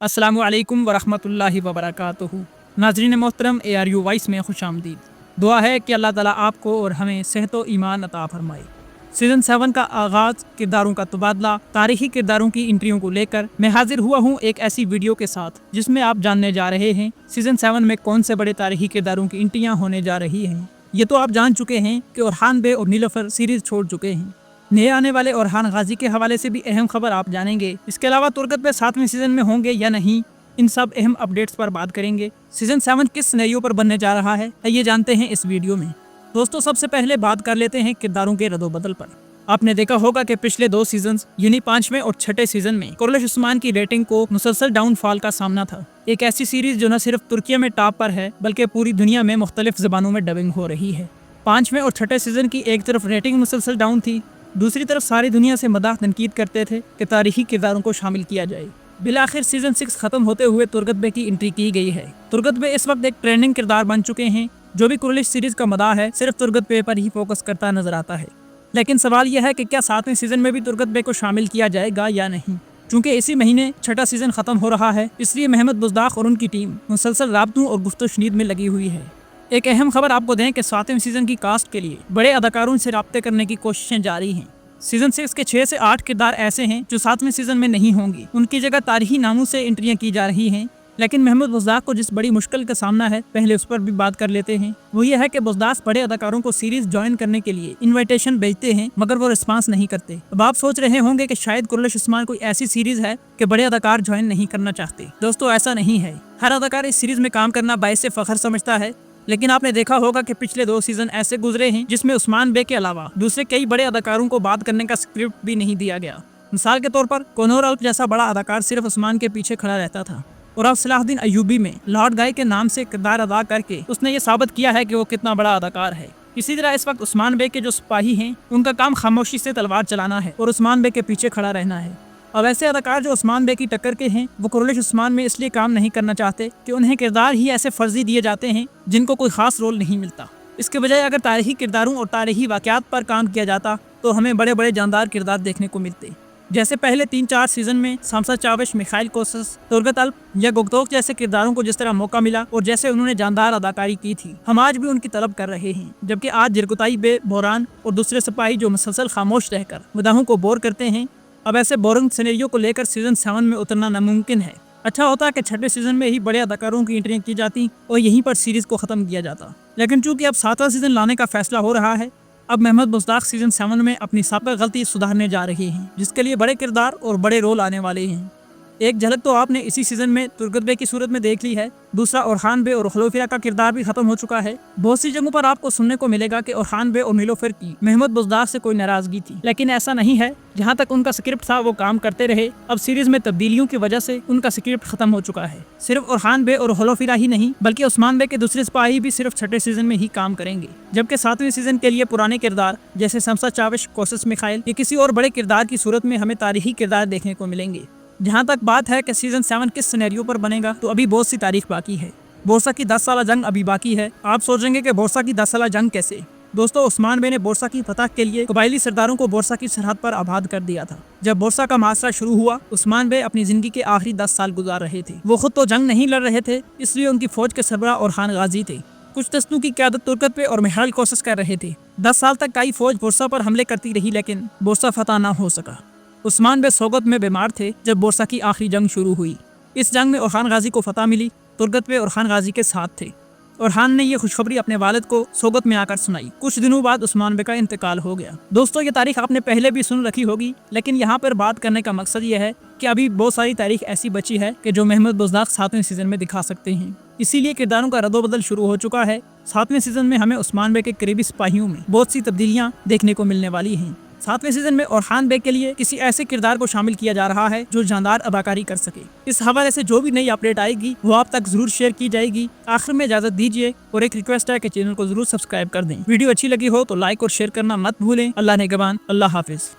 अस्सलामुअलैकुम वरहमतुल्लाहि वबरकातुहू। नाज़रीन मोहतरम, ARU वॉइस में खुश आमदीद। दुआ है कि अल्लाह ताला आपको और हमें सेहत व ईमान अता फरमाए। सीज़न 7 का आगाज़, किरदारों का तबादला, तारीखी किरदारों की इंट्रियों को लेकर मैं हाजिर हुआ हूँ एक ऐसी वीडियो के साथ जिसमें आप जानने जा रहे हैं सीज़न 7 में कौन से बड़े तारीखी किरदारों की इंट्रियाँ होने जा रही हैं। ये तो आप जान चुके हैं कि ओरहान बे और नीलोफर सीरीज़ छोड़ चुके हैं। नए आने वाले ओरहान गाजी के हवाले से भी अहम खबर आप जानेंगे। इसके अलावा तुर्गत बे 7वें सीजन में होंगे या नहीं, इन सब अहम अपडेट्स पर बात करेंगे। सीजन 7 किस सिनेरियो पर बनने जा रहा है, ये जानते हैं इस वीडियो में। दोस्तों, सबसे पहले बात कर लेते हैं किरदारों के रद्दोबदल पर। आपने देखा होगा कि पिछले 2 सीजन्स यानी 5वें और 6ठे सीजन में कुरैश उस्मान की रेटिंग को मुसलसल डाउनफॉल का सामना था। एक ऐसी सीरीज जो न सिर्फ तुर्की में टॉप पर है बल्कि पूरी दुनिया में मुख्तलिफ ज़बानों में डबिंग हो रही है। 5वें और 6ठे सीजन की एक तरफ रेटिंग मुसलसल डाउन थी, दूसरी तरफ सारी दुनिया से मदाह तनकीद करते थे कि तारीखी किरदारों को शामिल किया जाए। बिलाखिर सीजन 6 खत्म होते हुए तुर्गत बे की एंट्री की गई है। तुर्गत बे इस वक्त एक ट्रेंडिंग किरदार बन चुके हैं। जो भी कुरैश सीरीज का मदाह है सिर्फ तुर्गत बे पर ही फोकस करता नजर आता है। लेकिन सवाल यह है कि क्या 7वें सीजन में भी तुर्गत बे को शामिल किया जाएगा या नहीं। चूंकि इसी महीने 6ठा सीजन खत्म हो रहा है, इसलिए महमद बुज़दाख और उनकी टीम मुसलसल राब्तों और गुफ्त-ओ-शनीद में लगी हुई है। एक अहम खबर आपको दें कि 7वें सीजन की कास्ट के लिए बड़े अदाकारों से राब्ते करने की कोशिशें जारी हैं। सीजन 6 के 6 से 8 किरदार ऐसे हैं जो 7वें सीजन में नहीं होंगी, उनकी जगह तारीखी नामों से एंट्रियां की जा रही हैं। लेकिन महमद बुज़दाख को जिस बड़ी मुश्किल का सामना है, पहले उस पर भी बात कर लेते हैं। वो ये है कि बुज़दाख बड़े अदाकारों को सीरीज ज्वाइन करने के लिए इनविटेशन भेजते हैं मगर वो रिस्पांस नहीं करते। अब आप सोच रहे होंगे कि शायद कुरैश उस्मान कोई ऐसी सीरीज है कि बड़े अदाकार ज्वाइन नहीं करना चाहते। दोस्तों, ऐसा नहीं है। हर अदाकार इस सीरीज में काम करना बाइस फख्र समझता है। लेकिन आपने देखा होगा कि पिछले 2 सीजन ऐसे गुजरे हैं जिसमें उस्मान बे के अलावा दूसरे कई बड़े अदाकारों को बात करने का स्क्रिप्ट भी नहीं दिया गया। मिसाल के तौर पर कोनोर अल्प जैसा बड़ा अदाकार सिर्फ उस्मान के पीछे खड़ा रहता था, और अब सलाहुद्दीन अय्यूबी में लॉर्ड गाय के नाम से किरदार अदा करके उसने ये साबित किया है कि वो कितना बड़ा अदाकार है। इसी तरह इस वक्त उस्मान बे के जो सिपाही हैं उनका काम खामोशी से तलवार चलाना है और उस्मान बे के पीछे खड़ा रहना है। अब ऐसे अदाकार जो उस्मान बे की टक्कर के हैं वो कुरैश उस्मान में इसलिए काम नहीं करना चाहते कि उन्हें किरदार ही ऐसे फर्जी दिए जाते हैं जिनको कोई खास रोल नहीं मिलता। इसके बजाय अगर तारीखी किरदारों और तारीखी वाक़यात पर काम किया जाता तो हमें बड़े बड़े जानदार किरदार देखने को मिलते, जैसे पहले 3-4 सीजन में सामसा चावेश, मिखाइल कोसस, तुर्गत अल्प या गुगतोक जैसे किरदारों को जिस तरह मौका मिला और जैसे उन्होंने जानदार अदाकारी की थी, हम आज भी उनकी तलब कर रहे हैं। जबकि आज जिरकुताई बे, बोरान और दूसरे सिपाही जो मुसलसल खामोश रहकर मदाहों को बोर करते हैं, अब ऐसे बोरिंग सिनेरियो को लेकर सीजन 7 में उतरना नामुमकिन है। अच्छा होता कि 6ठे सीजन में ही बड़े अदाकारों की एंट्रियां की जाती और यहीं पर सीरीज को खत्म किया जाता। लेकिन चूंकि अब 7वां सीजन लाने का फैसला हो रहा है, अब महमद बुज़दाख सीजन 7 में अपनी साबिक़ गलती सुधारने जा रहे हैं, जिसके लिए बड़े किरदार और बड़े रोल आने वाले हैं। एक झलक तो आपने इसी सीजन में तुर्गत बे की सूरत में देख ली है। दूसरा, ओरहान बे और खलोफिया का किरदार भी खत्म हो चुका है। बहुत सी जगहों पर आपको सुनने को मिलेगा कि ओरहान बे और नीलोफर की महमद बुज़दाख से कोई नाराजगी थी, लेकिन ऐसा नहीं है। जहाँ तक उनका स्क्रिप्ट था वो काम करते रहे। अब सीरीज में तब्दीलियों की वजह से उनका स्क्रिप्ट खत्म हो चुका है। सिर्फ ओरहान बे और खलोफिया ही नहीं बल्कि उस्मान बे के दूसरे सिपाही भी सिर्फ 6ठे सीजन में ही काम करेंगे, जबकि 7वें सीजन के लिए पुराने किरदार जैसे समसा चावेश, कोसस, मिखाइल या किसी और बड़े किरदार की सूरत में हमें तारीखी किरदार देखने को मिलेंगे। जहाँ तक बात है कि सीजन 7 किस सिनेरियो पर बनेगा, तो अभी बहुत सी तारीख बाकी है। बोरसा की 10 साला जंग अभी बाकी है। आप सोचेंगे कि बोरसा की 10 साला जंग कैसे? दोस्तों, उस्मान बे ने बोरसा की फतह के लिए कबायली सरदारों को बोरसा की सरहद पर आबाद कर दिया था। जब बोरसा का मासरा शुरू हुआ, उस्मान बे अपनी जिंदगी के आखिरी 10 साल गुजार रहे थे। वो खुद तो जंग नहीं लड़ रहे थे, इसलिए उनकी फौज के सरबराह ओरहान गाजी थे। कुछ दस्तों की क़यादत तुर्गत बे और मिखाइल कोसस कर रहे थे। 10 साल तक कई फौज बोरसा पर हमले करती रही, लेकिन बोरसा फतह न हो सका। उस्मान बे सोगत में बीमार थे जब बोरसा की आखिरी जंग शुरू हुई। इस जंग में ओरहान गाजी को फतह मिली। तुर्गत बे ओरहान गाजी के साथ थे। ओरहान ने यह खुशखबरी अपने वालिद को सोगत में आकर सुनाई। कुछ दिनों बाद उस्मान बे का इंतकाल हो गया। दोस्तों, ये तारीख आपने पहले भी सुन रखी होगी, लेकिन यहाँ पर बात करने का मकसद ये है कि अभी बहुत सारी तारीख ऐसी बची है कि जो महमद बुज़दाख 7वें सीजन में दिखा सकते हैं। इसीलिए किरदारों का रद्दोबदल शुरू हो चुका है। 7वें सीजन में हमें उस्मान बे के करीबी सिपाहियों में बहुत सी तब्दीलियाँ देखने को मिलने वाली हैं। 7वें सीजन में ओरहान बे के लिए किसी ऐसे किरदार को शामिल किया जा रहा है जो जानदार अदाकारी कर सके। इस हवाले से जो भी नई अपडेट आएगी वो आप तक जरूर शेयर की जाएगी। आखिर में इजाजत दीजिए और एक रिक्वेस्ट है कि चैनल को जरूर सब्सक्राइब कर दें। वीडियो अच्छी लगी हो तो लाइक और शेयर करना मत भूलें। अल्लाह निगहबान। अल्लाह हाफिज।